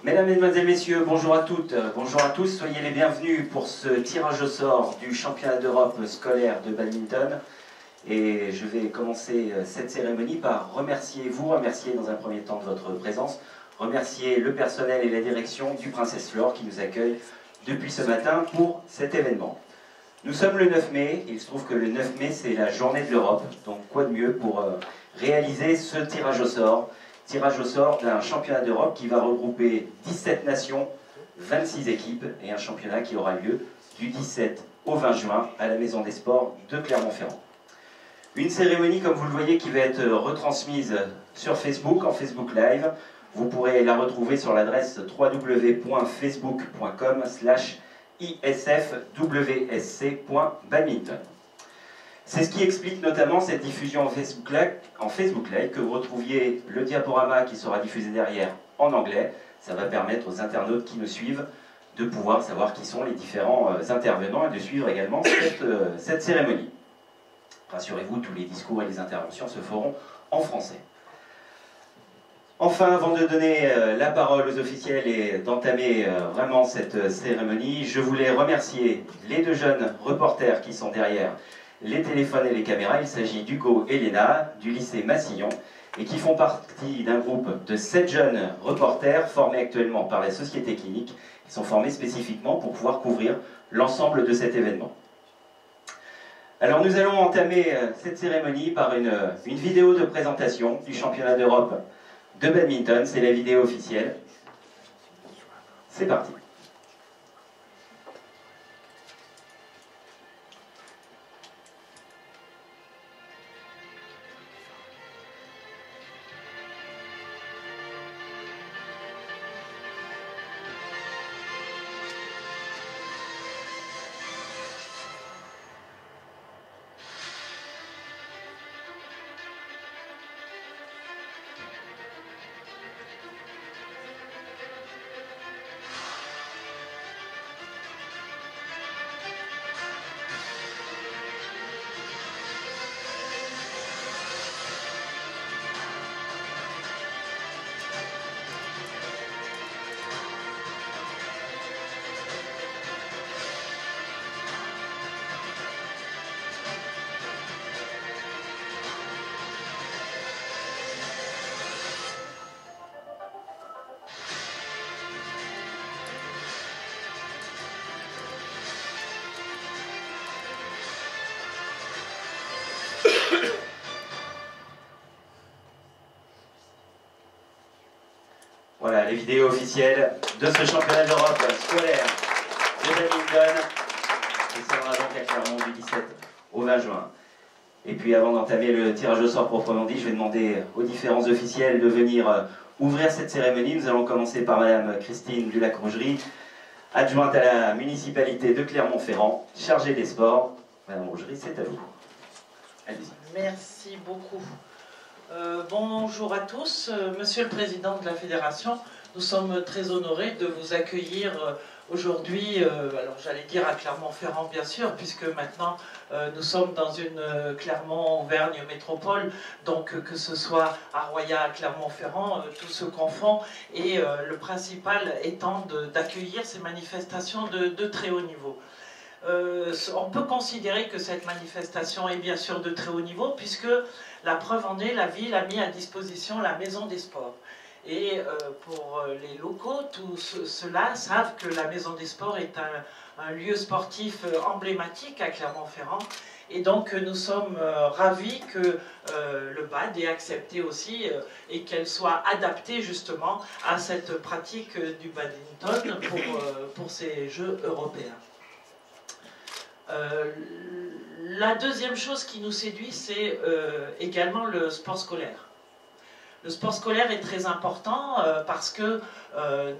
Mesdames, Mesdemoiselles, Messieurs, bonjour à toutes, bonjour à tous, soyez les bienvenus pour ce tirage au sort du championnat d'Europe scolaire de badminton. Et je vais commencer cette cérémonie par vous remercier dans un premier temps de votre présence, remercier le personnel et la direction du Princess Flore qui nous accueille depuis ce matin pour cet événement. Nous sommes le 9 mai, il se trouve que le 9 mai c'est la journée de l'Europe, donc quoi de mieux pour réaliser ce tirage au sort d'un championnat d'Europe qui va regrouper 17 nations, 26 équipes et un championnat qui aura lieu du 17 au 20 juin à la Maison des Sports de Clermont-Ferrand. Une cérémonie, comme vous le voyez, qui va être retransmise sur Facebook, en Facebook Live. Vous pourrez la retrouver sur l'adresse www.facebook.com/isfwsc.badminton. C'est ce qui explique notamment cette diffusion en Facebook Live, que vous retrouviez le diaporama qui sera diffusé derrière en anglais. Ça va permettre aux internautes qui nous suivent de pouvoir savoir qui sont les différents intervenants et de suivre également cette cérémonie. Rassurez-vous, tous les discours et les interventions se feront en français. Enfin, avant de donner la parole aux officiels et d'entamer vraiment cette cérémonie, je voulais remercier les deux jeunes reporters qui sont derrière les téléphones et les caméras. Il s'agit d'Hugo et Léna, du lycée Massillon, et qui font partie d'un groupe de 7 jeunes reporters formés actuellement par la Société Clinique, qui sont formés spécifiquement pour pouvoir couvrir l'ensemble de cet événement. Alors nous allons entamer cette cérémonie par une vidéo de présentation du championnat d'Europe de badminton. C'est la vidéo officielle. C'est parti. Voilà les vidéos officielles de ce championnat d'Europe scolaire de badminton qui sera donc à Clermont du 17 au 20 juin. Et puis avant d'entamer le tirage au sort proprement dit, je vais demander aux différents officiels de venir ouvrir cette cérémonie. Nous allons commencer par Madame Christine Dulac-Rougerie, adjointe à la municipalité de Clermont-Ferrand, chargée des sports. Madame Rougerie, c'est à vous. Allez-y. Merci beaucoup. Bonjour à tous. Monsieur le Président de la Fédération, nous sommes très honorés de vous accueillir aujourd'hui, alors j'allais dire à Clermont-Ferrand bien sûr, puisque maintenant nous sommes dans une Clermont-Auvergne métropole, donc que ce soit à Roya, à Clermont-Ferrand, tout se confond, et le principal étant d'accueillir ces manifestations de très haut niveau. On peut considérer que cette manifestation est bien sûr de très haut niveau, puisque la preuve en est, la ville a mis à disposition la Maison des Sports. Et pour les locaux, tous ceux-là savent que la Maison des Sports est un lieu sportif emblématique à Clermont-Ferrand. Et donc nous sommes ravis que le BAD ait accepté aussi et qu'elle soit adaptée justement à cette pratique du badminton pour ces Jeux européens. La deuxième chose qui nous séduit, c'est également le sport scolaire. Le sport scolaire est très important parce que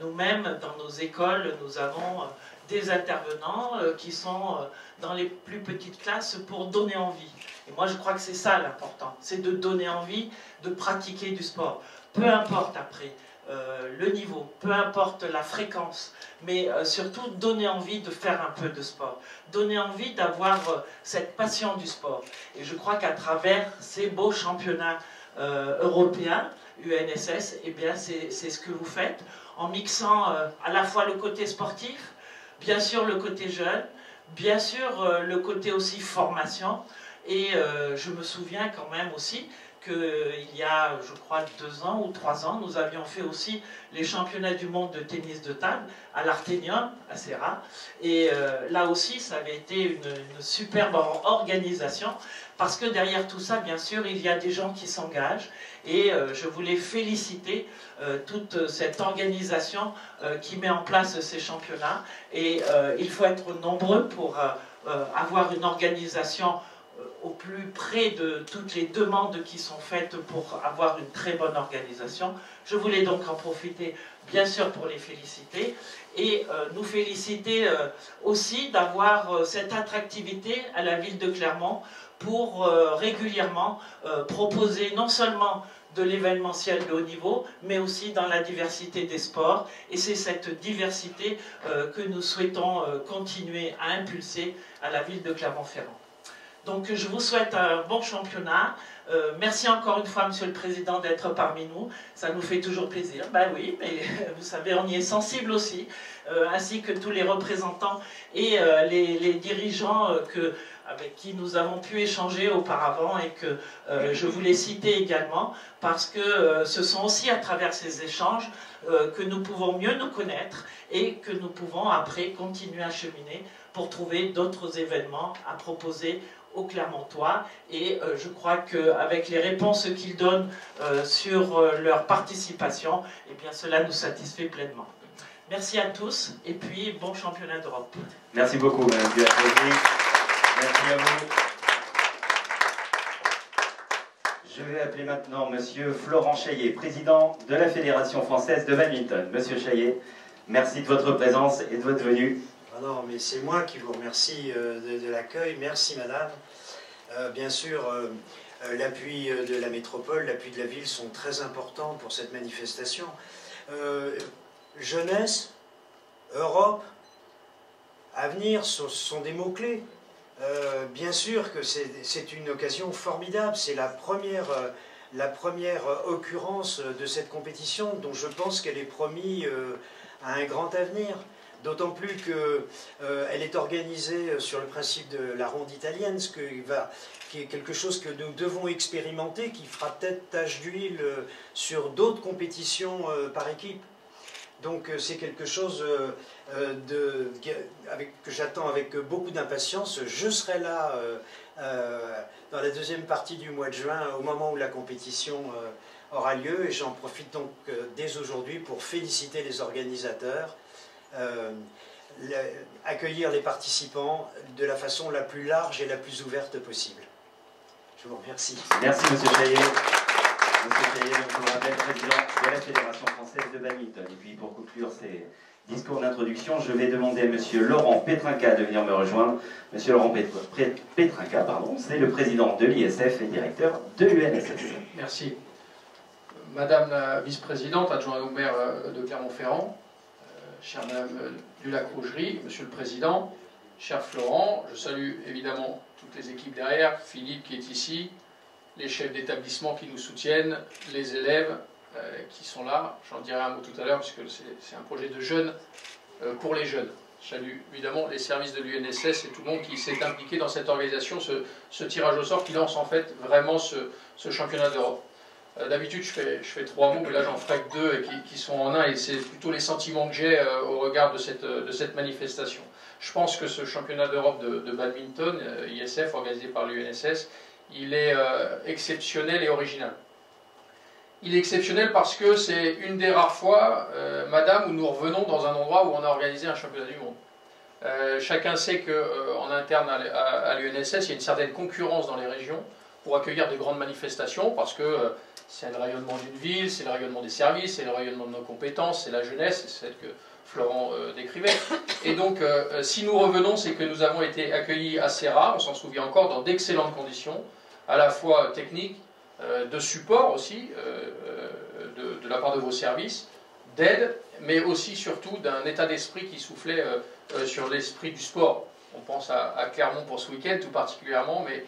nous-mêmes, dans nos écoles, nous avons des intervenants qui sont dans les plus petites classes pour donner envie. Et moi, je crois que c'est ça l'important, c'est de donner envie de pratiquer du sport. Peu importe après le niveau, peu importe la fréquence, mais surtout donner envie de faire un peu de sport, donner envie d'avoir cette passion du sport. Et je crois qu'à travers ces beaux championnats européens, UNSS, eh bien c'est ce que vous faites, en mixant à la fois le côté sportif, bien sûr le côté jeune, bien sûr le côté aussi formation, et je me souviens quand même aussi qu'il y a, je crois, 2 ans ou 3 ans, nous avions fait aussi les championnats du monde de tennis de table à l'Arténium, à Serra. Et là aussi, ça avait été une superbe organisation, parce que derrière tout ça, bien sûr, il y a des gens qui s'engagent. Et je voulais féliciter toute cette organisation qui met en place ces championnats. Et il faut être nombreux pour avoir une organisation au plus près de toutes les demandes qui sont faites pour avoir une très bonne organisation. Je voulais donc en profiter, bien sûr, pour les féliciter et nous féliciter aussi d'avoir cette attractivité à la ville de Clermont pour régulièrement proposer non seulement de l'événementiel de haut niveau, mais aussi dans la diversité des sports. Et c'est cette diversité que nous souhaitons continuer à impulser à la ville de Clermont-Ferrand. Donc je vous souhaite un bon championnat. Merci encore une fois, Monsieur le Président, d'être parmi nous. Ça nous fait toujours plaisir. Ben oui, mais vous savez, on y est sensible aussi, ainsi que tous les représentants et les dirigeants avec qui nous avons pu échanger auparavant et que je voulais citer également, parce que ce sont aussi à travers ces échanges que nous pouvons mieux nous connaître et que nous pouvons après continuer à cheminer pour trouver d'autres événements à proposer aux Clermontois, et je crois qu'avec les réponses qu'ils donnent sur leur participation, eh bien cela nous satisfait pleinement. Merci à tous, et puis bon championnat d'Europe. Merci beaucoup, Madame Duhac-Legris. Merci à vous. Je vais appeler maintenant Monsieur Florent Chaillet, président de la Fédération française de badminton. Monsieur Chaillet, merci de votre présence et de votre venue. Non, mais c'est moi qui vous remercie de l'accueil. Merci, madame. Bien sûr, l'appui de la métropole, l'appui de la ville sont très importants pour cette manifestation. Jeunesse, Europe, avenir sont des mots-clés. Bien sûr que c'est une occasion formidable. C'est la première occurrence de cette compétition dont je pense qu'elle est promise à un grand avenir. D'autant plus qu'elle est organisée sur le principe de la ronde italienne, qui est quelque chose que nous devons expérimenter, qui fera peut-être tache d'huile sur d'autres compétitions par équipe. Donc c'est quelque chose que j'attends avec beaucoup d'impatience. Je serai là dans la deuxième partie du mois de juin, au moment où la compétition aura lieu, et j'en profite donc dès aujourd'hui pour féliciter les organisateurs. Accueillir les participants de la façon la plus large et la plus ouverte possible. Je vous remercie. Merci, Monsieur Chaillet. Monsieur Chaillet, je vous rappelle, président de la Fédération française de badminton. Et puis, pour conclure ces discours d'introduction, je vais demander à Monsieur Laurent Petrinca de venir me rejoindre. Monsieur Laurent Petrinca, pardon, c'est le président de l'ISF et directeur de l'UNSS. Merci. Madame la vice-présidente, adjointe au maire de Clermont-Ferrand, chère Madame Dulac-Rougerie, Monsieur le Président, cher Florent, je salue évidemment toutes les équipes derrière, Philippe qui est ici, les chefs d'établissement qui nous soutiennent, les élèves qui sont là. J'en dirai un mot tout à l'heure puisque c'est un projet de jeunes pour les jeunes. Je salue évidemment les services de l'UNSS et tout le monde qui s'est impliqué dans cette organisation, ce tirage au sort qui lance en fait vraiment ce championnat d'Europe. D'habitude, je fais 3 mots, mais là j'en ferai que 2 et qui sont en un, et c'est plutôt les sentiments que j'ai au regard de cette manifestation. Je pense que ce championnat d'Europe de badminton, ISF, organisé par l'UNSS, il est exceptionnel et original. Il est exceptionnel parce que c'est une des rares fois, madame, où nous revenons dans un endroit où on a organisé un championnat du monde. Chacun sait qu'en interne à l'UNSS, il y a une certaine concurrence dans les régions pour accueillir de grandes manifestations, parce que c'est le rayonnement d'une ville, c'est le rayonnement des services, c'est le rayonnement de nos compétences, c'est la jeunesse, c'est celle que Florent décrivait. Et donc, si nous revenons, c'est que nous avons été accueillis assez rares, on s'en souvient encore, dans d'excellentes conditions, à la fois techniques, de support aussi, de la part de vos services, d'aide, mais aussi surtout d'un état d'esprit qui soufflait sur l'esprit du sport. On pense à Clermont pour ce week-end tout particulièrement, mais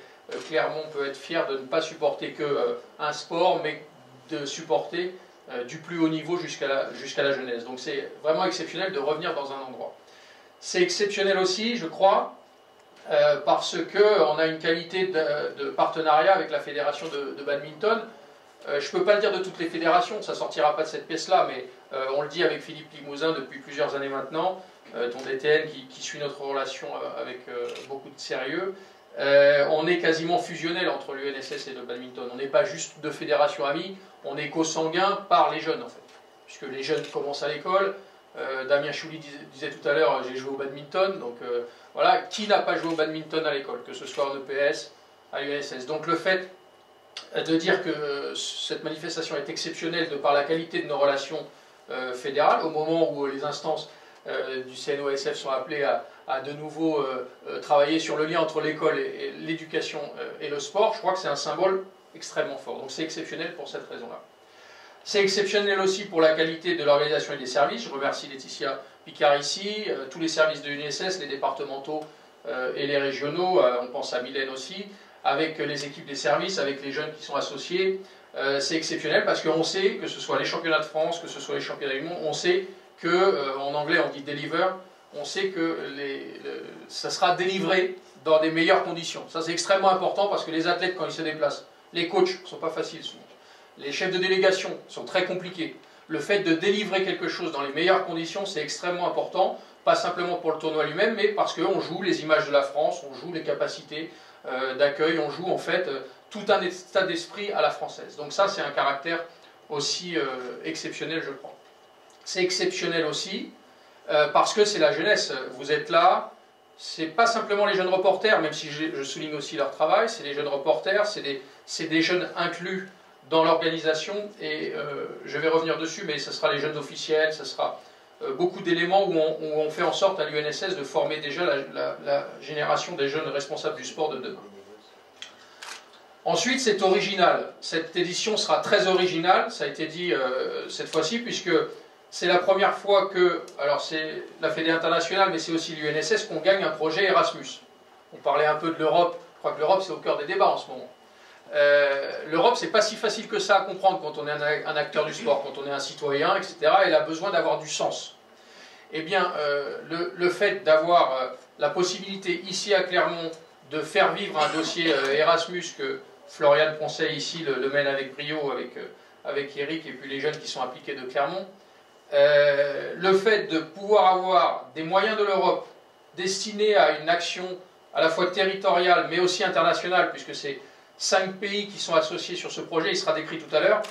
Clermont peut être fier de ne pas supporter qu'un sport, mais de supporter du plus haut niveau jusqu'à la jeunesse. Donc c'est vraiment exceptionnel de revenir dans un endroit. C'est exceptionnel aussi, je crois, parce qu'on a une qualité de partenariat avec la fédération de badminton. Je ne peux pas le dire de toutes les fédérations, ça ne sortira pas de cette pièce-là, mais on le dit avec Philippe Limousin depuis plusieurs années maintenant, ton DTN qui suit notre relation avec beaucoup de sérieux. On est quasiment fusionnel entre l'UNSS et le badminton. On n'est pas juste deux fédérations amies, on est co-sanguin par les jeunes en fait. Puisque les jeunes commencent à l'école, Damien Chouli disait tout à l'heure, j'ai joué au badminton, donc voilà, qui n'a pas joué au badminton à l'école, que ce soit en EPS, à l'UNSS. Donc le fait de dire que cette manifestation est exceptionnelle de par la qualité de nos relations fédérales, au moment où les instances du CNOSF sont appelées à de nouveau travailler sur le lien entre l'école et l'éducation et le sport, je crois que c'est un symbole extrêmement fort. Donc c'est exceptionnel pour cette raison-là. C'est exceptionnel aussi pour la qualité de l'organisation et des services. Je remercie Laetitia Picard ici, tous les services de l'UNSS, les départementaux et les régionaux, on pense à Mylène aussi, avec les équipes des services, avec les jeunes qui sont associés. C'est exceptionnel parce qu'on sait, que ce soit les championnats de France, que ce soit les championnats du monde, on sait que, en anglais on dit deliver, on sait que ça sera délivré dans des meilleures conditions. Ça c'est extrêmement important parce que les athlètes quand ils se déplacent, les coachs ne sont pas faciles souvent. Les chefs de délégation sont très compliqués. Le fait de délivrer quelque chose dans les meilleures conditions, c'est extrêmement important, pas simplement pour le tournoi lui-même, mais parce qu'on joue les images de la France, on joue les capacités d'accueil, on joue en fait tout un état d'esprit à la française. Donc ça, c'est un caractère aussi exceptionnel, je crois. C'est exceptionnel aussi parce que c'est la jeunesse. Vous êtes là, c'est pas simplement les jeunes reporters, même si je souligne aussi leur travail, c'est les jeunes reporters, c'est des jeunes inclus dans l'organisation, et je vais revenir dessus, mais ce sera les jeunes officiels, ce sera beaucoup d'éléments où on fait en sorte à l'UNSS de former déjà la génération des jeunes responsables du sport de demain. Ensuite, c'est original. Cette édition sera très originale, ça a été dit cette fois-ci, puisque c'est la première fois que, alors c'est la Fédé internationale, mais c'est aussi l'UNSS, qu'on gagne un projet Erasmus. On parlait un peu de l'Europe, je crois que l'Europe c'est au cœur des débats en ce moment. L'Europe, c'est pas si facile que ça à comprendre quand on est un acteur du sport, quand on est un citoyen, etc. Elle a besoin d'avoir du sens. Eh bien, le fait d'avoir la possibilité ici à Clermont de faire vivre un dossier Erasmus que Florian Poncet ici le mène avec brio, avec Eric et puis les jeunes qui sont impliqués de Clermont, le fait de pouvoir avoir des moyens de l'Europe destinés à une action à la fois territoriale mais aussi internationale, puisque c'est 5 pays qui sont associés sur ce projet, il sera décrit tout à l'heure,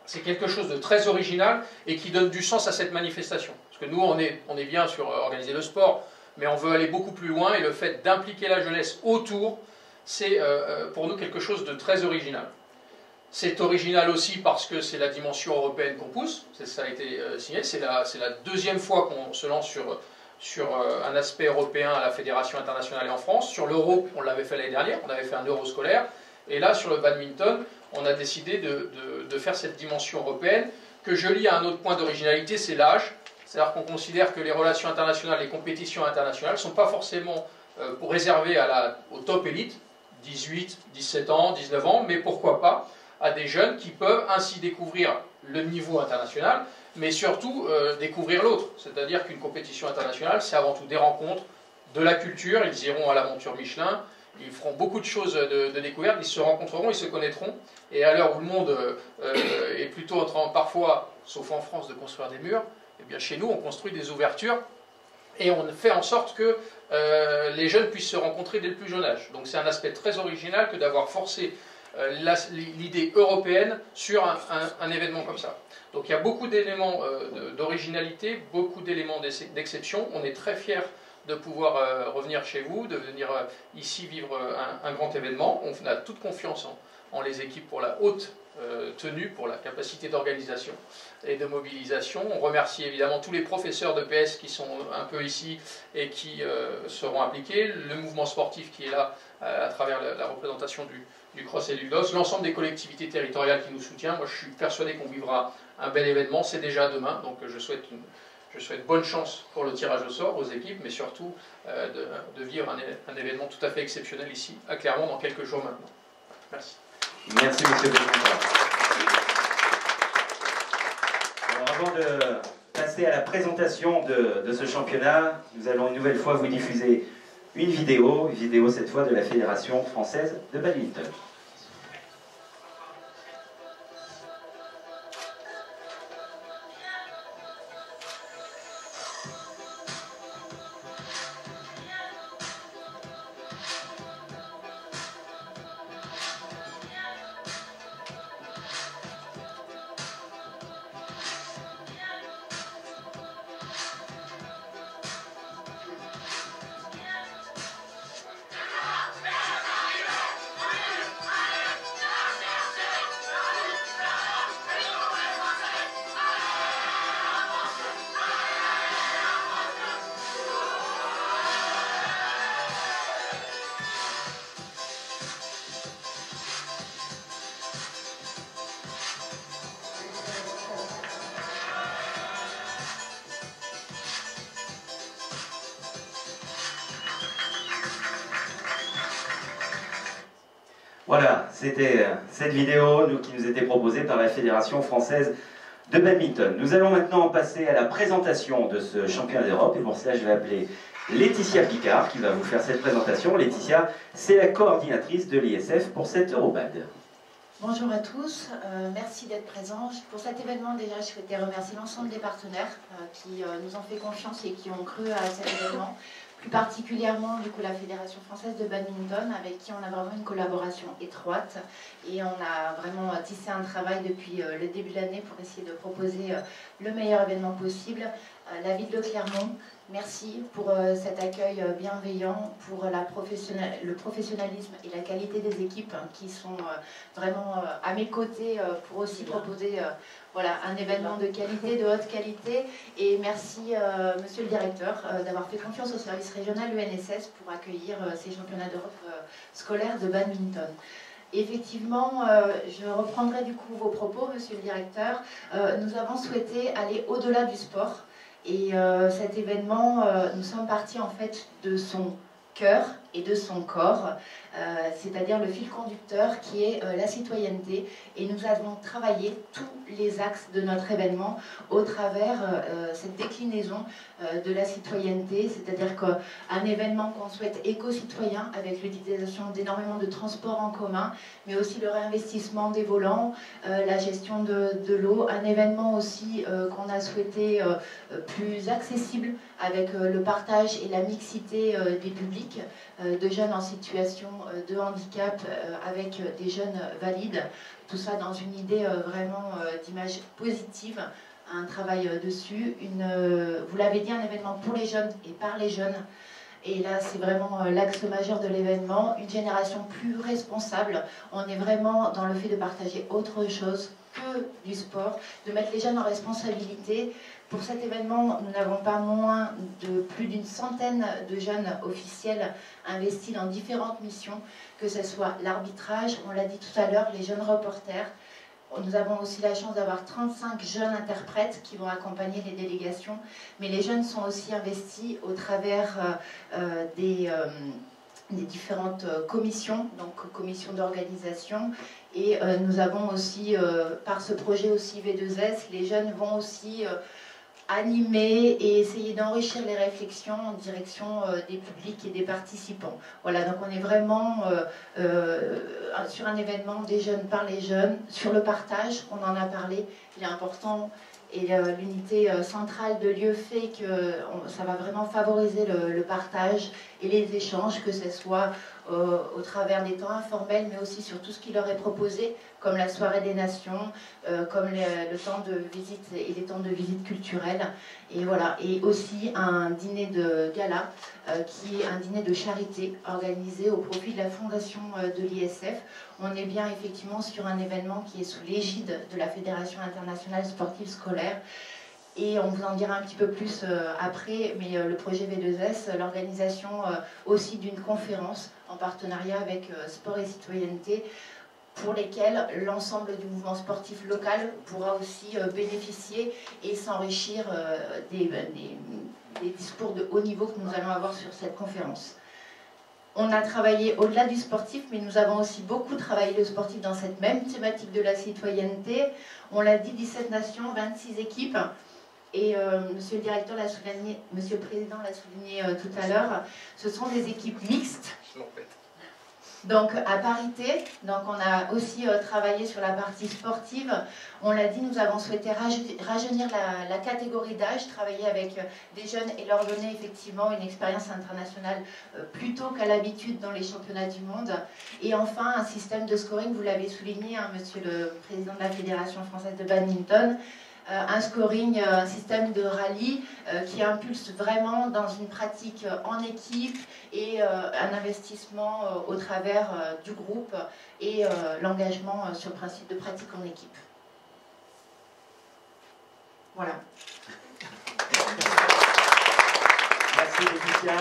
c'est quelque chose de très original et qui donne du sens à cette manifestation. Parce que nous, on est bien sur organiser le sport, mais on veut aller beaucoup plus loin, et le fait d'impliquer la jeunesse autour, c'est pour nous quelque chose de très original. C'est original aussi parce que c'est la dimension européenne qu'on pousse, ça a été signé, c'est la deuxième fois qu'on se lance sur un aspect européen à la Fédération internationale et en France. Sur l'euro, on l'avait fait l'année dernière, on avait fait un euro scolaire. Et là, sur le badminton, on a décidé de faire cette dimension européenne, que je lis à un autre point d'originalité, c'est l'âge. C'est-à-dire qu'on considère que les relations internationales, les compétitions internationales ne sont pas forcément réservées au top élite, 18, 17 ans, 19 ans, mais pourquoi pas à des jeunes qui peuvent ainsi découvrir le niveau international, mais surtout découvrir l'autre. C'est-à-dire qu'une compétition internationale, c'est avant tout des rencontres, de la culture, ils iront à l'aventure Michelin, ils feront beaucoup de choses de découverte, ils se rencontreront, ils se connaîtront, et à l'heure où le monde est plutôt en train parfois, sauf en France, de construire des murs, eh bien chez nous on construit des ouvertures, et on fait en sorte que les jeunes puissent se rencontrer dès le plus jeune âge. Donc c'est un aspect très original que d'avoir forcé l'idée européenne sur un événement comme ça. Donc il y a beaucoup d'éléments d'originalité, beaucoup d'éléments d'exception, on est très fiers de pouvoir revenir chez vous, de venir ici vivre un grand événement. On a toute confiance en les équipes pour la haute tenue, pour la capacité d'organisation et de mobilisation. On remercie évidemment tous les professeurs de PS qui sont un peu ici et qui seront impliqués, le mouvement sportif qui est là à travers la représentation du cross et du gloss, l'ensemble des collectivités territoriales qui nous soutiennent. Moi je suis persuadé qu'on vivra un bel événement, c'est déjà demain, donc je souhaite bonne chance pour le tirage au sort aux équipes, mais surtout de vivre un événement tout à fait exceptionnel ici, à Clermont, dans quelques jours maintenant. Merci. Merci, monsieur le président. Alors avant de passer à la présentation de ce championnat, nous allons une nouvelle fois vous diffuser une vidéo cette fois de la Fédération française de badminton. Voilà, c'était cette vidéo qui nous était proposée par la Fédération française de badminton. Nous allons maintenant passer à la présentation de ce championnat d'Europe, et pour cela je vais appeler Laetitia Picard qui va vous faire cette présentation. Laetitia, c'est la coordinatrice de l'ISF pour cet Eurobad. Bonjour à tous, merci d'être présents. Pour cet événement, déjà, je souhaitais remercier l'ensemble des partenaires qui nous ont fait confiance et qui ont cru à cet événement. Plus particulièrement, du coup, la Fédération française de badminton, avec qui on a vraiment une collaboration étroite. Et on a vraiment tissé un travail depuis le début de l'année pour essayer de proposer le meilleur événement possible. La ville de Clermont, merci pour cet accueil bienveillant, pour le professionnalisme et la qualité des équipes qui sont vraiment à mes côtés pour aussi proposer voilà, un événement de qualité, de haute qualité. Et merci monsieur le directeur d'avoir fait confiance au service régional UNSS pour accueillir ces championnats d'Europe scolaires de badminton. Effectivement, je reprendrai du coup vos propos, monsieur le directeur. Nous avons souhaité aller au-delà du sport. Et cet événement, nous sommes partis en fait de son cœur et de son corps, c'est-à-dire le fil conducteur qui est la citoyenneté. Et nous avons travaillé tous les axes de notre événement au travers cette déclinaison de la citoyenneté, c'est-à-dire qu'un événement qu'on souhaite éco-citoyen avec l'utilisation d'énormément de transports en commun, mais aussi le réinvestissement des volants, la gestion de l'eau, un événement aussi qu'on a souhaité plus accessible avec le partage et la mixité des publics, de jeunes en situation de handicap avec des jeunes valides, tout ça dans une idée vraiment d'image positive, un travail dessus, vous l'avez dit, un événement pour les jeunes et par les jeunes. Et là, c'est vraiment l'axe majeur de l'événement, une génération plus responsable. On est vraiment dans le fait de partager autre chose que du sport, de mettre les jeunes en responsabilité. Pour cet événement, nous n'avons pas moins de plus d'une centaine de jeunes officiels investis dans différentes missions, que ce soit l'arbitrage, on l'a dit tout à l'heure, les jeunes reporters. Nous avons aussi la chance d'avoir 35 jeunes interprètes qui vont accompagner les délégations, mais les jeunes sont aussi investis au travers des différentes commissions, donc commissions d'organisation, et nous avons aussi, par ce projet aussi V2S, les jeunes vont aussi animer et essayer d'enrichir les réflexions en direction des publics et des participants. Voilà, donc on est vraiment sur un événement des jeunes par les jeunes, sur le partage, on en a parlé, il est important, et l'unité centrale de lieu fait que ça va vraiment favoriser le partage et les échanges, que ce soit au travers des temps informels, mais aussi sur tout ce qui leur est proposé, comme la soirée des nations, comme le temps de visite et les temps de visite culturelle. Et voilà, et aussi un dîner de gala, qui est un dîner de charité organisé au profit de la fondation de l'ISF. On est bien effectivement sur un événement qui est sous l'égide de la Fédération internationale sportive scolaire. Et on vous en dira un petit peu plus après, mais le projet V2S, l'organisation aussi d'une conférence en partenariat avec Sport et Citoyenneté, pour lesquels l'ensemble du mouvement sportif local pourra aussi bénéficier et s'enrichir des discours de haut niveau que nous allons avoir sur cette conférence. On a travaillé au-delà du sportif, mais nous avons aussi beaucoup travaillé le sportif dans cette même thématique de la citoyenneté. On l'a dit, 17 nations, 26 équipes. Et Monsieur le directeur l'a souligné, Monsieur le Président l'a souligné tout à l'heure, ce sont des équipes mixtes. Donc à parité, donc on a aussi travaillé sur la partie sportive. On l'a dit, nous avons souhaité rajeunir la catégorie d'âge, travailler avec des jeunes et leur donner effectivement une expérience internationale plus tôt qu'à l'habitude dans les championnats du monde. Et enfin, un système de scoring, vous l'avez souligné, hein, Monsieur le Président de la Fédération française de badminton, un scoring, un système de rallye qui impulse vraiment dans une pratique en équipe et un investissement au travers du groupe et l'engagement sur le principe de pratique en équipe. Voilà. Merci Laetitia.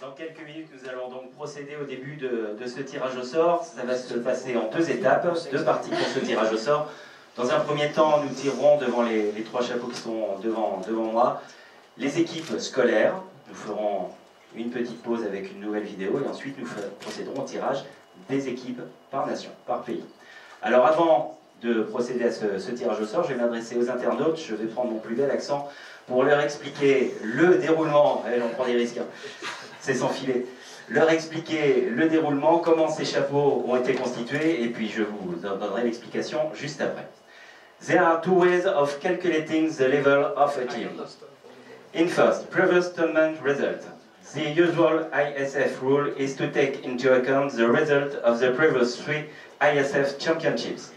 Dans quelques minutes, nous allons donc procéder au début de ce tirage au sort. Ça va se passer en deux étapes, deux parties pour ce tirage au sort. Dans un premier temps, nous tirerons devant les trois chapeaux qui sont devant moi les équipes scolaires. Nous ferons une petite pause avec une nouvelle vidéo et ensuite nous procéderons au tirage des équipes par nation, par pays. Alors avant de procéder à ce tirage au sort, je vais m'adresser aux internautes. Je vais prendre mon plus bel accent pour leur expliquer le déroulement. Allez, on prend des risques. C'est sans filet. Leur expliquer le déroulement, comment ces chapeaux ont été constitués, et puis je vous donnerai l'explication juste après. There are two ways of calculating the level of a team. In first, previous tournament result. The usual ISF rule is to take into account the result of the previous 3 ISF championships.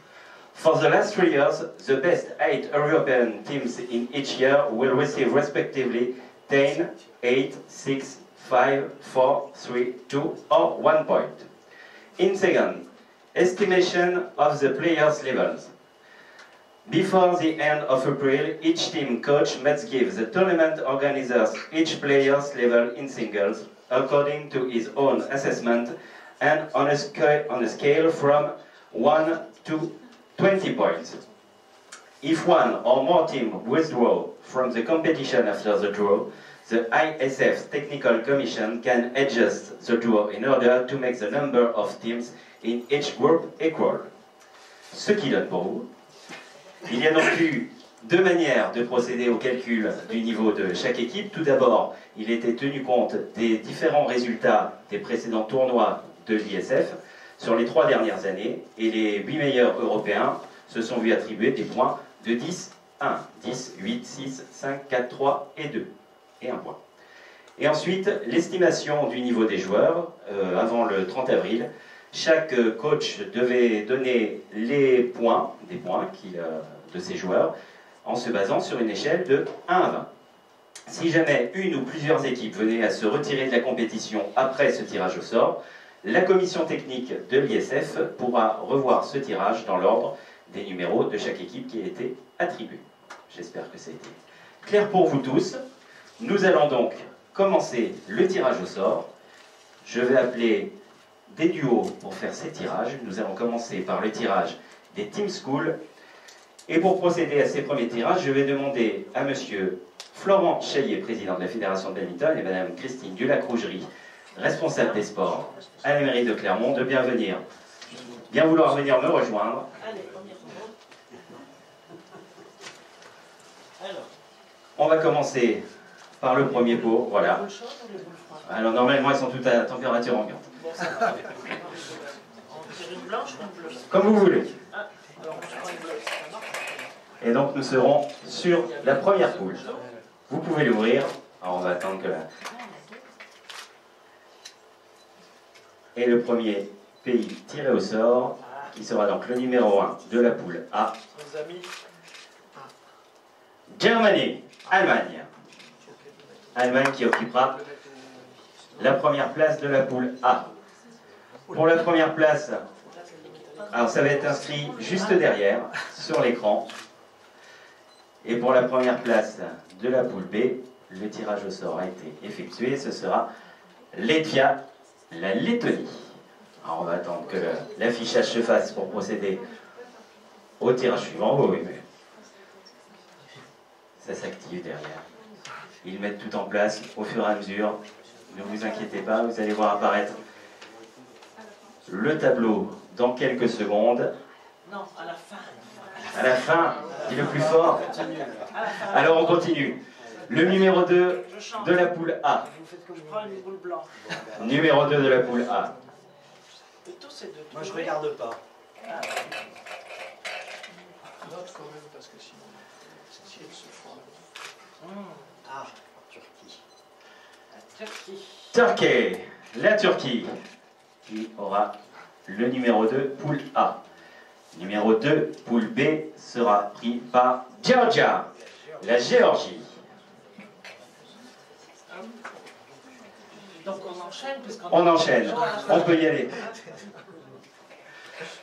For the last 3 years, the best 8 European teams in each year will receive respectively 10, 8, 6, 5, 4, 3, 2 or 1 point. In second, estimation of the players' levels. Before the end of April, each team coach must give the tournament organizers each player's level in singles according to his own assessment and on a scale from 1 to 20 points. If one or more teams withdraw from the competition after the draw, the ISF Technical Commission can adjust the draw in order to make the number of teams in each group equal. Ce qui donne pour vous. Il y a donc eu deux manières de procéder au calcul du niveau de chaque équipe. Tout d'abord, il était tenu compte des différents résultats des précédents tournois de l'ISF sur les 3 dernières années, et les 8 meilleurs européens se sont vus attribuer des points de 10, 1, 10, 8, 6, 5, 4, 3 et 2. Et un point. Et ensuite, l'estimation du niveau des joueurs avant le 30 avril. Chaque coach devait donner les points, des points de ses joueurs, en se basant sur une échelle de 1 à 20. Si jamais une ou plusieurs équipes venaient à se retirer de la compétition après ce tirage au sort, la commission technique de l'ISF pourra revoir ce tirage dans l'ordre des numéros de chaque équipe qui a été attribué. J'espère que ça a été clair pour vous tous. Nous allons donc commencer le tirage au sort. Je vais appeler des duos pour faire ces tirages. Nous allons commencer par le tirage des Team School. Et pour procéder à ces premiers tirages, je vais demander à monsieur Florent Chaillet, président de la Fédération de badminton, et madame Christine Dulac-Rougerie, responsable des sports à la mairie de Clermont, de bien vouloir venir me rejoindre. Allez, on y retourne. On va commencer par le premier pot, voilà. Les boules chaudes ou les boules froides? Alors normalement, elles sont toutes à température ambiante. Bon, ça va. On tire une blanche ou une bleue? Comme vous voulez. Ah, alors on prend une bleue, ça marche. Et donc nous serons sur la première poule. Vous pouvez l'ouvrir. Alors on va attendre que la... Et le premier pays tiré au sort, qui sera donc le numéro 1 de la poule A. Nos amis. Germany, Allemagne. Allemagne qui occupera la première place de la poule A. Pour la première place, alors ça va être inscrit juste derrière, sur l'écran. Et pour la première place de la poule B, le tirage au sort a été effectué. Ce sera Lettland, la Lettonie. Alors on va attendre que l'affichage se fasse pour procéder au tirage suivant. Oui, mais ça s'active derrière. Ils mettent tout en place au fur et à mesure. Ne vous inquiétez pas, vous allez voir apparaître le tableau dans quelques secondes. Non, à la fin. À la fin, qui est le plus fort. Alors on continue. Le numéro 2 de la poule A. Je prends une boule blanche. Numéro 2 de la poule A. Et tous ces deux. Moi, je regarde pas. Note quand même, parce que sinon, si elle se fera. Ah, Turquie. La Turquie. Turquie, la Turquie, qui aura le numéro 2, poule A. Numéro 2, poule B, sera pris par Georgia, la Géorgie. Donc on enchaîne puisqu'on On enchaîne, on peut y aller.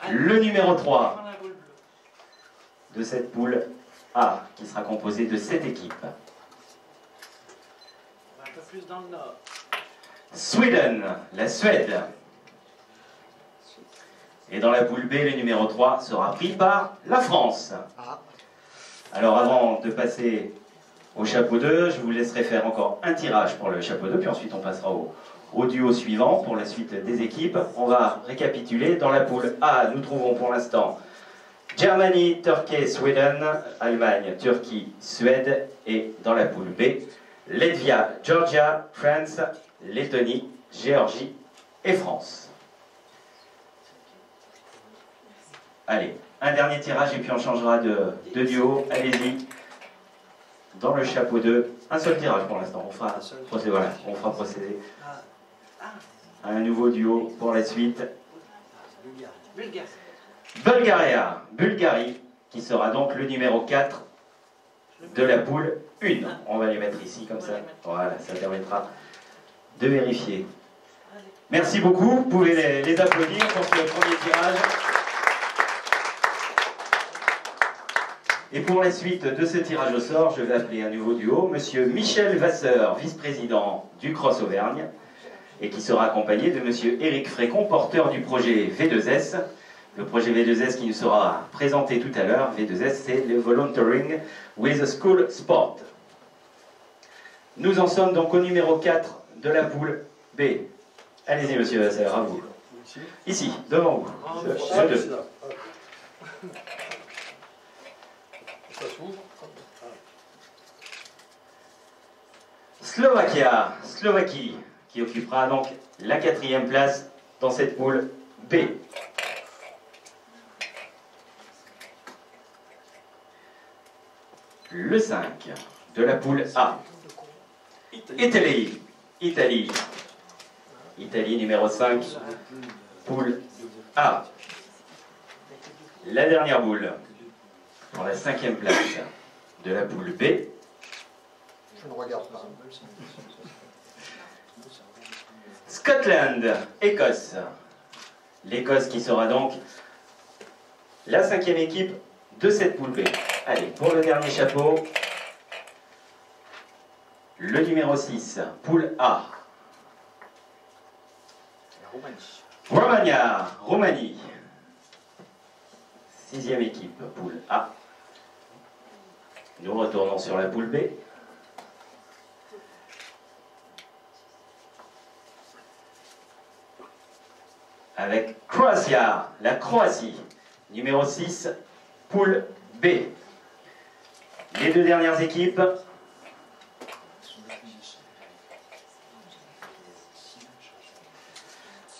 Le numéro 3 de cette poule A, qui sera composée de 7 équipes. Un peu plus dans le nord. Sweden, la Suède. Et dans la poule B, le numéro 3 sera pris par la France. Alors avant de passer au chapeau 2, je vous laisserai faire encore un tirage pour le chapeau 2, puis ensuite on passera au duo suivant pour la suite des équipes. On va récapituler. Dans la poule A, nous trouvons pour l'instant Germany, Turquie, Sweden, Allemagne, Turquie, Suède. Et dans la poule B, Latvia, Georgia, France, Lettonie, Géorgie et France. Allez, un dernier tirage et puis on changera de duo. Allez-y. Dans le chapeau 2, un seul tirage pour l'instant. On fera procéder à un nouveau duo pour la suite. Bulgarie, qui sera donc le numéro 4 de la poule 1. On va les mettre ici comme ça. Voilà, ça permettra de vérifier. Merci beaucoup. Vous pouvez les applaudir pour ce premier tirage. Et pour la suite de ce tirage au sort, je vais appeler un nouveau duo, Monsieur Michel Vasseur, vice-président du Cross Auvergne, et qui sera accompagné de Monsieur Éric Frécon, porteur du projet V2S. Le projet V2S qui nous sera présenté tout à l'heure. V2S, c'est le Volunteering with a School Sport. Nous en sommes donc au numéro 4 de la poule B. Allez-y, Monsieur Vasseur, à vous. Ici, devant vous. Ce deux. Slovaquie, qui occupera donc la 4e place dans cette poule B. Le 5 de la poule A. Italie, numéro 5, poule A. La dernière boule, dans la 5e place de la poule B. Je ne regarde pas. Scotland, Écosse. L'Écosse qui sera donc la 5e équipe de cette poule B. Allez, pour le dernier chapeau, le numéro 6, poule A. Roumanie. 6e équipe, poule A. Nous retournons sur la poule B. Avec Croatia, la Croatie, numéro 6, poule B. Les deux dernières équipes.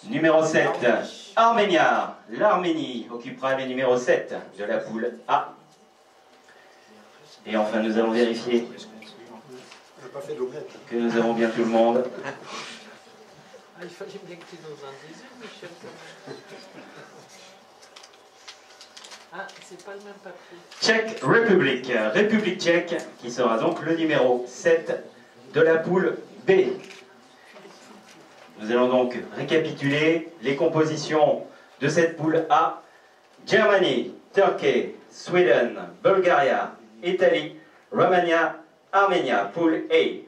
Numéro 7, Arménia. L'Arménie occupera le numéro 7 de la poule A. Et enfin, nous allons vérifier que nous avons bien tout le monde. Ah, il fallait bien que tu nous en dises une, Michel. Ah, c'est pas le même papier. Tchèque République, République tchèque, qui sera donc le numéro 7 de la poule B. Nous allons donc récapituler les compositions de cette poule A. Germany, Turquie, Sweden, Bulgaria, Italie, Romania, Arménia, poule A.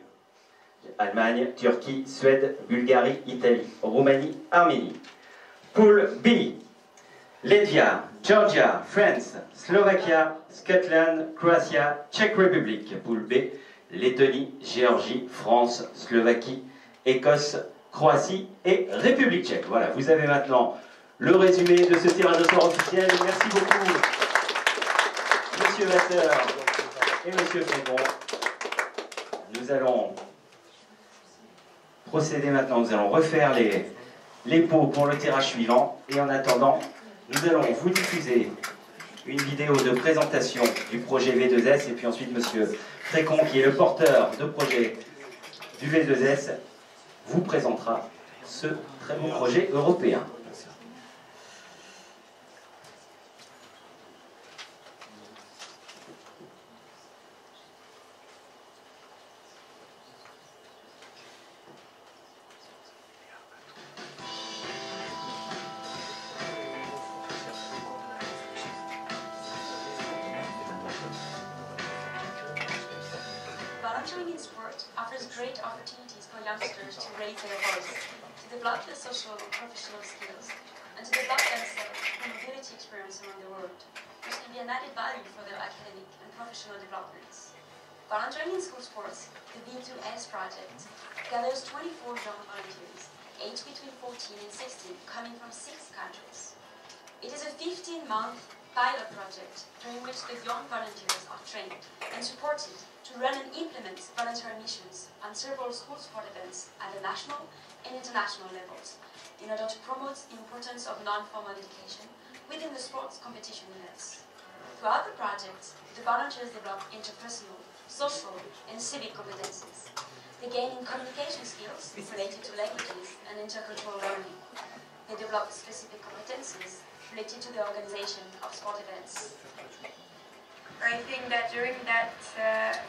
Allemagne, Turquie, Suède, Bulgarie, Italie, Roumanie, Arménie. Poule B. Latvia, Georgia, France, Slovakia, Scotland, Croatia, Czech Republic. Poule B. Lettonie, Géorgie, France, Slovaquie, Écosse, Croatie et République tchèque. Voilà, vous avez maintenant le résumé de ce tirage au sort officiel. Merci beaucoup, Monsieur Vasseur et Monsieur Frégon. Nous allons procéder maintenant, nous allons refaire les pots pour le tirage suivant. Et en attendant, nous allons vous diffuser une vidéo de présentation du projet V2S. Et puis ensuite, Monsieur Frégon, qui est le porteur de projet du V2S, vous présentera ce très beau projet européen. Volunteering in sport offers great opportunities for youngsters to raise their voice, to develop their social and professional skills, and to develop themselves through mobility experience around the world, which can be an added value for their academic and professional developments. Volunteering in school sports, the V2S project, gathers 24 young volunteers, aged between 14 and 16, coming from 6 countries. It is a 15-month pilot project during which the young volunteers are trained and supported to run and implement voluntary missions on several school sport events at the national and international levels in order to promote the importance of non-formal education within the sports competition events. Throughout the project, the volunteers develop interpersonal, social, and civic competencies. They gain in communication skills related to languages and intercultural learning. They develop specific competencies related to the organization of sport events. I think that during that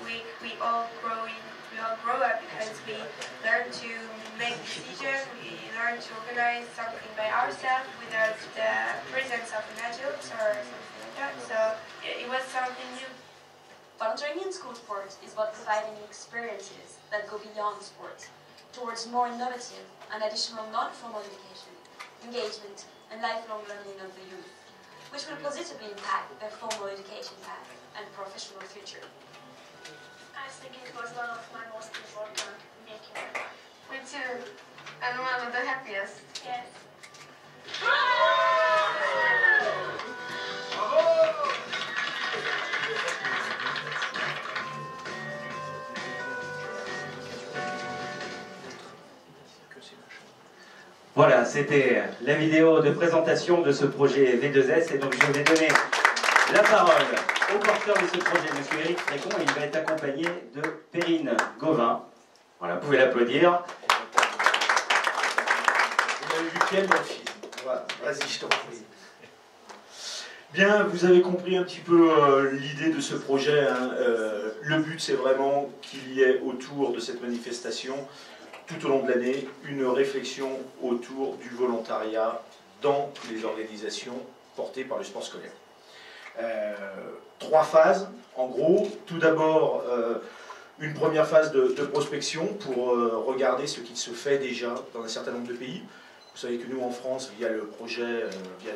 week we all grow up because we learn to make decisions, we learn to organize something by ourselves without the presence of an adult or something like that. So it was something new. Volunteering in school sport is about providing experiences that go beyond sport, towards more innovative and additional non-formal education, engagement, and lifelong learning of the youth, which will positively impact their formal education path and professional future. I think it was one of my most important weekends. Me too, and one of the happiest. Yes. Voilà, c'était la vidéo de présentation de ce projet V2S. Et donc je vais donner la parole au porteur de ce projet, M. Éric Frégon, et il va être accompagné de Perrine Gauvin. Voilà, vous pouvez l'applaudir. Vous avez vu quel bon film. Voilà, vas-y, je t'en prie. Bien, vous avez compris un petit peu l'idée de ce projet. Hein. Le but, c'est vraiment qu'il y ait autour de cette manifestation, tout au long de l'année, une réflexion autour du volontariat dans les organisations portées par le sport scolaire. 3 phases, en gros. Tout d'abord, une première phase de prospection pour regarder ce qui se fait déjà dans un certain nombre de pays. Vous savez que nous, en France, via le projet,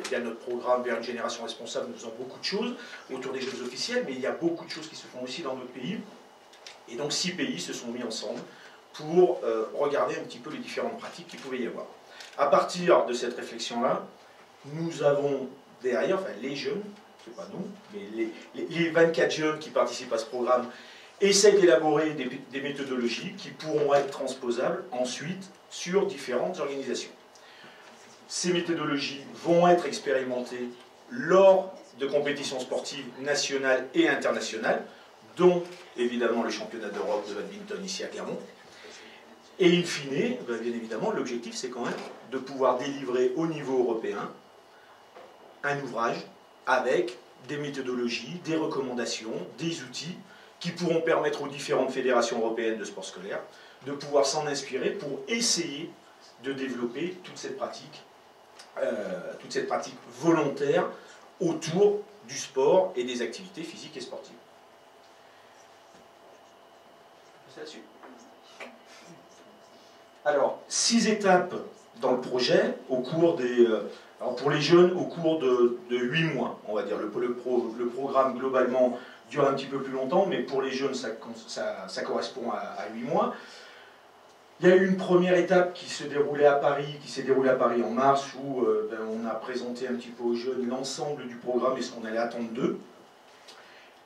via notre programme Vers une génération responsable, nous faisons beaucoup de choses autour des Jeux officiels, mais il y a beaucoup de choses qui se font aussi dans d'autres pays. Et donc 6 pays se sont mis ensemble pour regarder un petit peu les différentes pratiques qu'il pouvait y avoir. À partir de cette réflexion-là, nous avons derrière, enfin les jeunes, c'est pas nous, mais les 24 jeunes qui participent à ce programme essayent d'élaborer des méthodologies qui pourront être transposables ensuite sur différentes organisations. Ces méthodologies vont être expérimentées lors de compétitions sportives nationales et internationales, dont évidemment le championnat d'Europe de badminton ici à Clermont. Et in fine, bien évidemment, l'objectif c'est quand même de pouvoir délivrer au niveau européen un ouvrage avec des méthodologies, des recommandations, des outils qui pourront permettre aux différentes fédérations européennes de sport scolaire de pouvoir s'en inspirer pour essayer de développer toute cette pratique volontaire autour du sport et des activités physiques et sportives. Alors, 6 étapes dans le projet au cours des... alors pour les jeunes, au cours de 8 mois, on va dire. Le programme globalement dure un petit peu plus longtemps, mais pour les jeunes, ça correspond à 8 mois. Il y a eu une première étape qui s'est déroulée à Paris en mars, où on a présenté un petit peu aux jeunes l'ensemble du programme et ce qu'on allait attendre d'eux.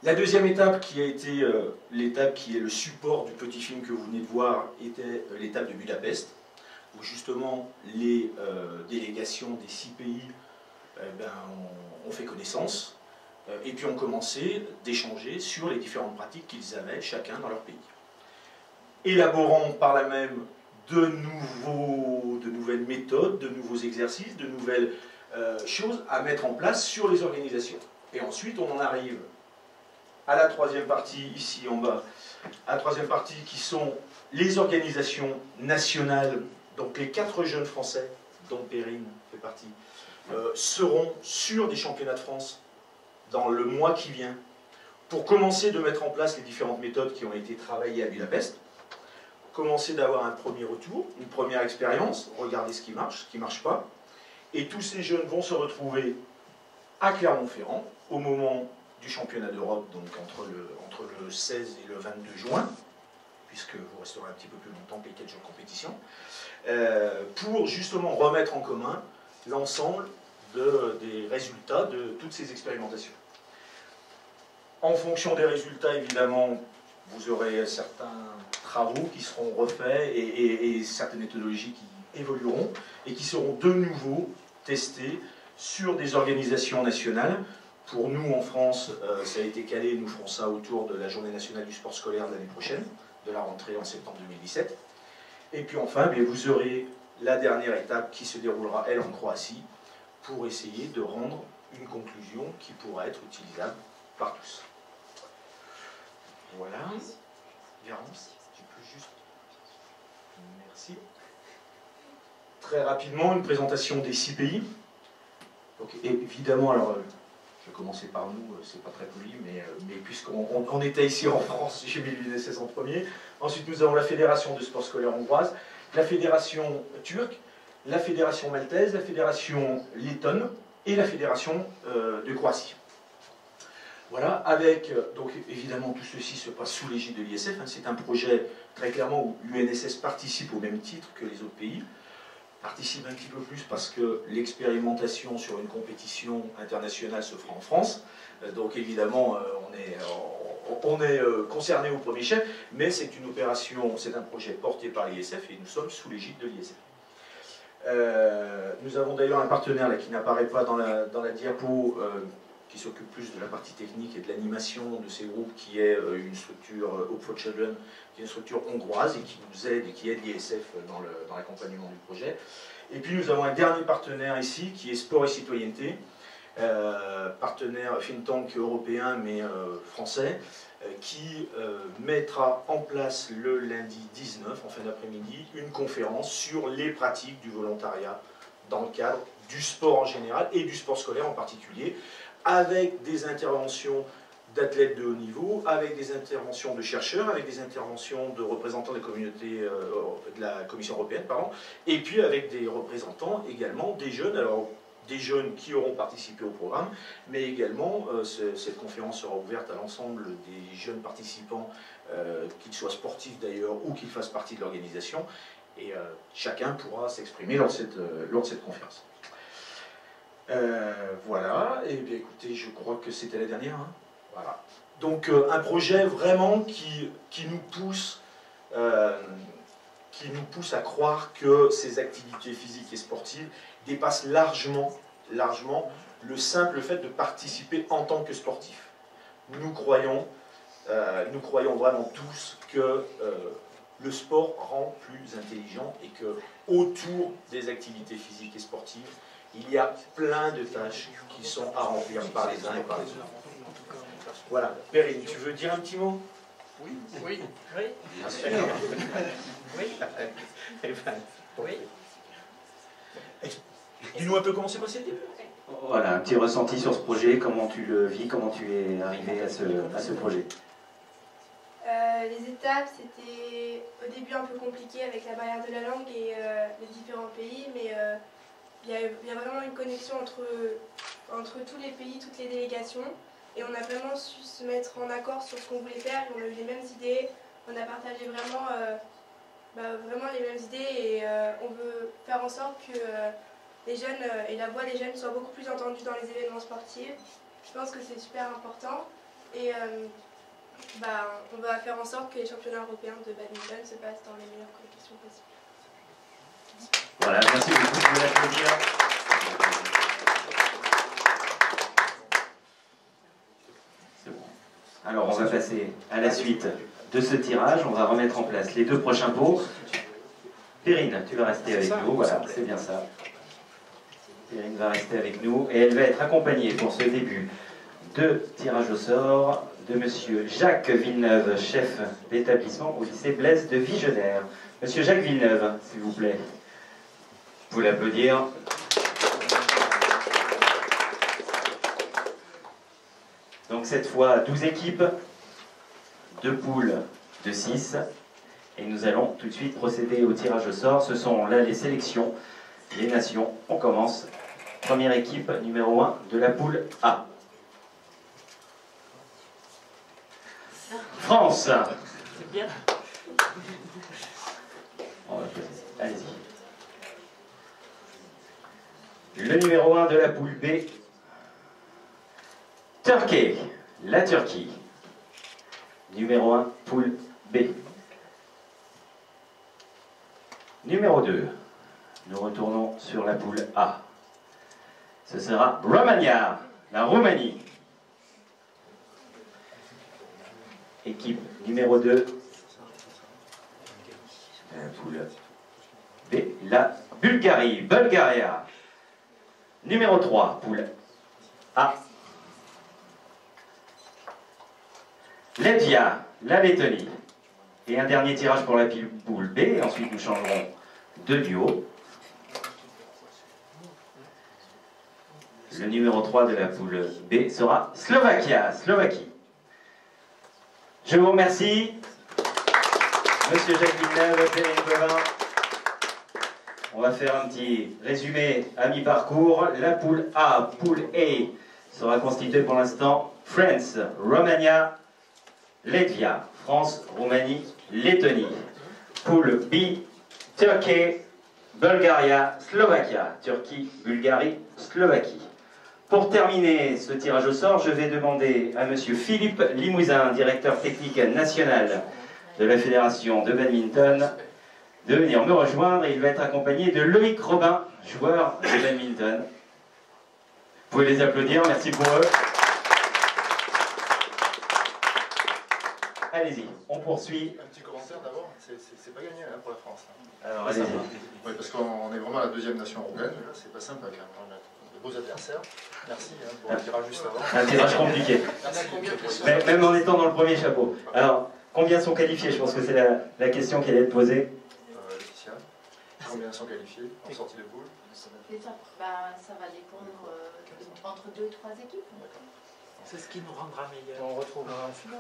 La deuxième étape, qui a été l'étape qui est le support du petit film que vous venez de voir, était l'étape de Budapest, où justement les délégations des 6 pays ont fait connaissance, et puis ont commencé d'échanger sur les différentes pratiques qu'ils avaient chacun dans leur pays. Élaborant par là même de nouvelles méthodes, de nouveaux exercices, de nouvelles choses à mettre en place sur les organisations. Et ensuite, on en arrive à la troisième partie, ici en bas, à la troisième partie qui sont les organisations nationales. Donc les 4 jeunes Français, dont Perrine fait partie, seront sur des championnats de France dans le mois qui vient, pour commencer de mettre en place les différentes méthodes qui ont été travaillées à Budapest, commencer d'avoir un premier retour, une première expérience, regarder ce qui marche pas, et tous ces jeunes vont se retrouver à Clermont-Ferrand au moment du championnat d'Europe, donc entre le 16 et le 22 juin, puisque vous resterez un petit peu plus longtemps que les 4 jours de compétition, pour justement remettre en commun l'ensemble des résultats de toutes ces expérimentations. En fonction des résultats, évidemment, vous aurez certains travaux qui seront refaits et certaines méthodologies qui évolueront et qui seront de nouveau testées sur des organisations nationales. Pour nous, en France, ça a été calé, nous ferons ça autour de la Journée nationale du sport scolaire de l'année prochaine, de la rentrée en septembre 2017. Et puis enfin, vous aurez la dernière étape qui se déroulera, elle, en Croatie, pour essayer de rendre une conclusion qui pourra être utilisable par tous. Voilà. Vérance, tu peux juste... Merci. Très rapidement, une présentation des 6 pays. Donc, évidemment, alors, je vais commencer par nous, c'est pas très poli, mais puisqu'on était ici en France, j'ai mis l'UNSS en premier. Ensuite, nous avons la Fédération de sport scolaire hongroise, la Fédération turque, la Fédération maltaise, la Fédération lettonne et la Fédération de Croatie. Voilà, avec, donc évidemment tout ceci se passe sous l'égide de l'ISF, hein, c'est un projet très clairement où l'UNSS participe au même titre que les autres pays, participe un petit peu plus parce que l'expérimentation sur une compétition internationale se fera en France, donc évidemment on est concerné au premier chef, mais c'est une opération, c'est un projet porté par l'ISF et nous sommes sous l'égide de l'ISF. Nous avons d'ailleurs un partenaire là, qui n'apparaît pas dans la diapo, qui s'occupe plus de la partie technique et de l'animation de ces groupes, qui est une structure Hope for Children, qui est une structure hongroise et qui nous aide et qui aide l'ISF dans l'accompagnement du projet. Et puis nous avons un dernier partenaire ici, qui est Sport et Citoyenneté, partenaire think tank européen mais français, qui mettra en place le lundi 19, en fin d'après-midi, une conférence sur les pratiques du volontariat dans le cadre du sport en général et du sport scolaire en particulier, avec des interventions d'athlètes de haut niveau, avec des interventions de chercheurs, avec des interventions de représentants des communautés, de la Commission européenne, pardon, et puis avec des représentants également des jeunes, alors des jeunes qui auront participé au programme, mais également cette conférence sera ouverte à l'ensemble des jeunes participants, qu'ils soient sportifs d'ailleurs ou qu'ils fassent partie de l'organisation, et chacun pourra s'exprimer lors de cette conférence. Voilà, et bien écoutez, je crois que c'était la dernière. Hein. Voilà. Donc un projet vraiment qui nous pousse à croire que ces activités physiques et sportives dépassent largement le simple fait de participer en tant que sportif. Nous croyons vraiment tous que le sport rend plus intelligent et que autour des activités physiques et sportives, il y a plein de tâches qui sont à remplir par les uns et par les autres. Voilà. Perrine, tu veux dire un petit mot? Oui. Oui. Oui. Bien sûr. Oui. Oui. Dis-nous un peu comment c'est passé le début. Voilà, un petit ressenti sur ce projet, comment tu le vis, comment tu es arrivé à ce projet. Les étapes, c'était au début un peu compliqué avec la barrière de la langue et les différents pays, mais il y a vraiment une connexion entre tous les pays, toutes les délégations. Et on a vraiment su se mettre en accord sur ce qu'on voulait faire. Et on a eu les mêmes idées. On a partagé vraiment, vraiment les mêmes idées. Et on veut faire en sorte que les jeunes et la voix des jeunes soient beaucoup plus entendues dans les événements sportifs. Je pense que c'est super important. Et on va faire en sorte que les championnats européens de badminton se passent dans les meilleures conditions possibles. Voilà, merci beaucoup de l'applaudir. C'est bon. Alors on va passer à la suite de ce tirage. On va remettre en place les deux prochains pots. Perrine, tu vas rester avec nous. Voilà, c'est bien ça. Perrine va rester avec nous et elle va être accompagnée pour ce début de tirage au sort de Monsieur Jacques Villeneuve, chef d'établissement au lycée Blaise de Vigenère. Monsieur Jacques Villeneuve, s'il vous plaît. Vous pouvez l'applaudir. Donc cette fois, 12 équipes, 2 poules de 6. Et nous allons tout de suite procéder au tirage au sort. Ce sont là les sélections, les nations. On commence. Première équipe, numéro 1 de la poule A. France. C'est bien. Allez-y. Le numéro 1 de la poule B. Turquie. La Turquie. Numéro 1, poule B. Numéro 2. Nous retournons sur la poule A. Ce sera Romania, la Roumanie. Équipe numéro 2. La poule B, la Bulgarie, Bulgaria. Numéro 3, poule A. Latvia, la Lettonie. Et un dernier tirage pour la poule B, et ensuite nous changerons de duo. Le numéro 3 de la poule B sera Slovaquie. Je vous remercie. Monsieur Jacques Villeneuve, Perrine Bevin. On va faire un petit résumé à mi-parcours. La poule A, poule A, sera constituée pour l'instant France, Romania, Latvia. France, Roumanie, Lettonie. Poule B, Turquie, Bulgaria, Slovaquia. Turquie, Bulgarie, Slovaquie. Pour terminer ce tirage au sort, je vais demander à Monsieur Philippe Limousin, directeur technique national de la Fédération de badminton, de venir me rejoindre. Et il va être accompagné de Loïc Robin, joueur de badminton. Vous pouvez les applaudir, merci pour eux. Allez-y, on poursuit. Un petit commentaire d'abord, c'est pas gagné hein, pour la France. Alors, allez-y. Oui, parce qu'on est vraiment la deuxième nation européenne, c'est pas simple quand même. De beaux adversaires. Merci hein, pour le tirage juste avant. Un tirage compliqué. Même en étant dans le premier chapeau. Alors, combien sont qualifiés? Je pense que c'est la question qui allait être posée. Laetitia, combien sont qualifiés en sortie de poule? Ça va dépendre entre 2 et 3 équipes. C'est ce qui nous rendra meilleurs. On retrouvera un final.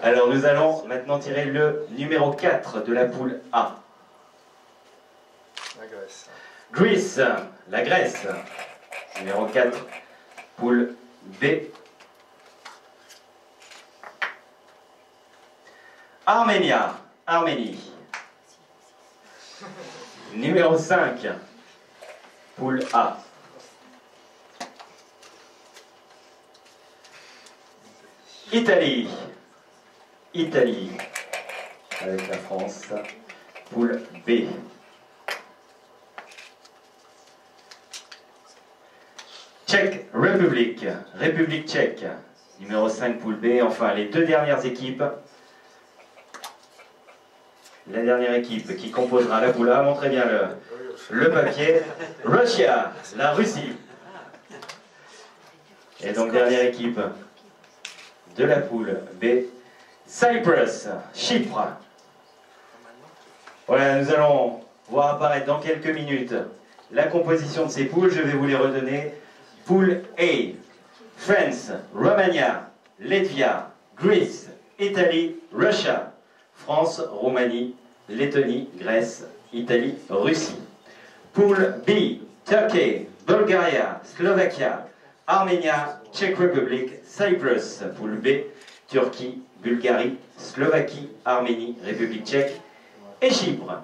Alors, nous allons maintenant tirer le numéro 4 de la poule A. La Grèce. Greece, la Grèce. Numéro 4, poule B. Arménie. Numéro 5, poule A. Italie, avec la France, poule B. République tchèque, numéro 5, poule B. Enfin, les deux dernières équipes. La dernière équipe qui composera la poule A, montrez bien le papier. Russia, la Russie. Et donc, dernière équipe de la poule B, Cyprus, Chypre. Voilà, nous allons voir apparaître dans quelques minutes la composition de ces poules. Je vais vous les redonner. Poule A, France, Romania, Latvia, Greece, Italie, Russia. France, Roumanie, Lettonie, Grèce, Italie, Russie. Poule B, Turquie, Bulgaria, Slovaquia, Arménia, Czech Republic, Cyprus, poule B, Turquie, Bulgarie, Slovaquie, Arménie, République tchèque et Chypre.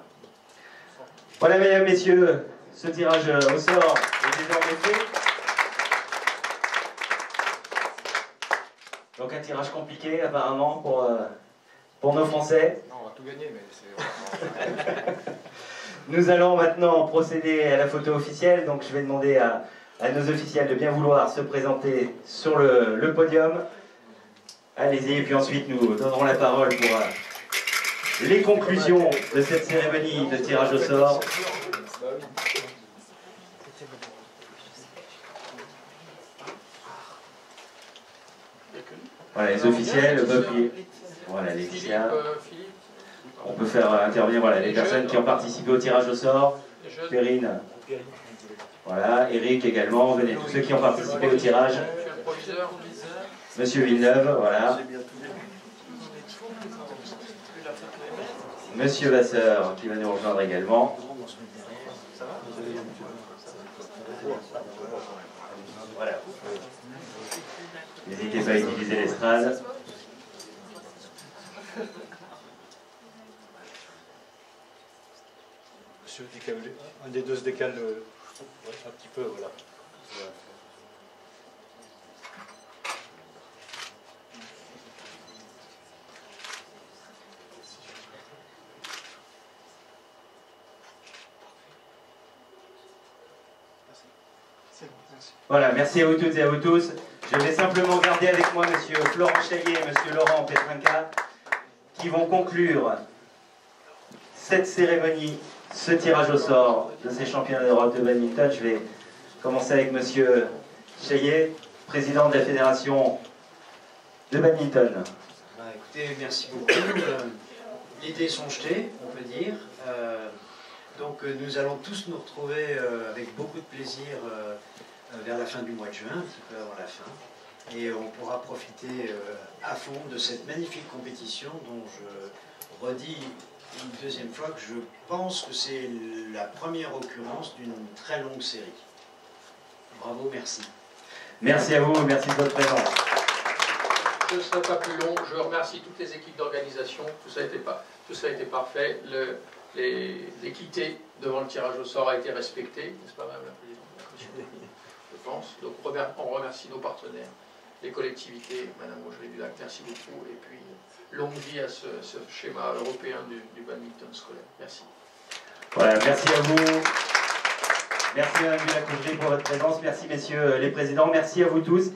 Voilà, mesdames, messieurs, ce tirage au sort est désormais fait. Donc un tirage compliqué apparemment pour nos Français. Non, on va tout gagner, mais c'est... Nous allons maintenant procéder à la photo officielle. Donc je vais demander à nos officiels de bien vouloir se présenter sur le podium. Allez-y, et puis ensuite nous donnerons la parole pour les conclusions de cette cérémonie de tirage au sort. Voilà, les officiels, voilà, Laetitia. On peut faire intervenir voilà, les personnes qui ont participé au tirage au sort. Perrine. Voilà, Eric également. Venez, tous ceux qui ont participé au tirage. Monsieur Villeneuve, voilà. Monsieur Vasseur qui va nous rejoindre également. Voilà. N'hésitez pas à utiliser l'estrade. Monsieur, un des deux se décale un petit peu, voilà. Voilà, merci à vous toutes et à vous tous. Je vais simplement garder avec moi monsieur Florent Chaillet et monsieur Laurent Petrinka qui vont conclure cette cérémonie, ce tirage au sort de ces championnats d'Europe de badminton. Je vais commencer avec monsieur Chaillet, président de la fédération de badminton. Écoutez, merci beaucoup. Les dés sont jetés, on peut dire. Donc nous allons tous nous retrouver avec beaucoup de plaisir vers la fin du mois de juin, un petit peu avant la fin. Et on pourra profiter à fond de cette magnifique compétition dont je redis une deuxième fois que je pense que c'est la première occurrence d'une très longue série. Bravo, merci. Merci à vous, merci de votre présence. Je ne serai pas plus long, je remercie toutes les équipes d'organisation, tout ça a été parfait, l'équité devant le tirage au sort a été respectée, n'est-ce pas Madame la Présidente? Je pense. Donc on remercie nos partenaires, les collectivités, Madame Augery-Dulac, merci beaucoup, et puis longue vie à ce schéma européen du badminton scolaire. Merci. Voilà, merci à vous. Merci Madame Dulac-Augery pour votre présence, merci messieurs les présidents, merci à vous tous.